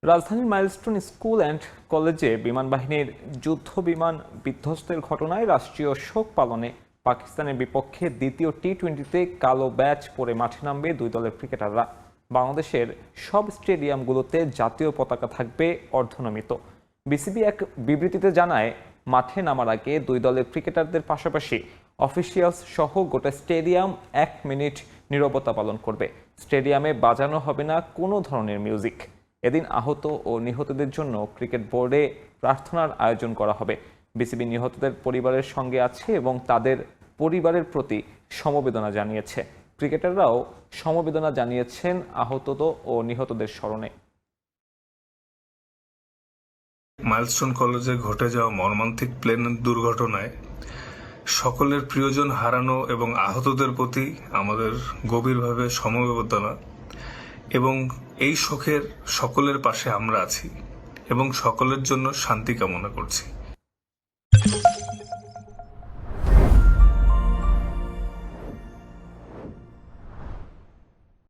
রাজধানীর milestone school and কলেজে বিমানবাহিনীর যুদ্ধ বিমান বিধ্বস্তের ঘটনায় রাষ্ট্রীয় শোক পালনে পাকিস্তানের বিপক্ষে দ্বিতীয় টি-20তে কালো ব্যাচ পরে মাঠে নামবে দুই দলের ক্রিকেটাররা। বাংলাদেশের সব স্টেডিয়ামগুলোতে জাতীয় পতাকা থাকবে অর্ধনমিত। বিসিবি এক বিবৃতিতে জানায়, মাঠে নামার আগে দুই দলের ক্রিকেটারদের পাশাপাশি অফিসিয়ালস সহ গোটা স্টেডিয়াম 1 মিনিট নীরবতা পালন করবে। স্টেডিয়ামে বাজানো হবে না কোনো ধরনের মিউজিক। এদিন আহত ও নিহতদের জন্য ক্রিকেট বোর্ডে প্রার্থনার আয়োজন করা হবে। বিসিবি নিহতদের পরিবারের সঙ্গে আছে এবং তাদের পরিবারের প্রতি সমবেদনা জানিয়েছে। ক্রিকেটাররাও সমবেদনা জানিয়েছেন আহত ও নিহতদের স্মরণে। মাইলস্টোন কলেজে ঘটে যাওয়া মর্মান্তিক প্লেন দুর্ঘটনায় সকলের প্রিয়জন হারানো এবং আহতদের প্রতি আমাদের গভীরভাবে সমবেদনা এবং এই শোকের সকলের পাশে আমরা আছি এবং সকলের জন্য শান্তি কামনা করছি।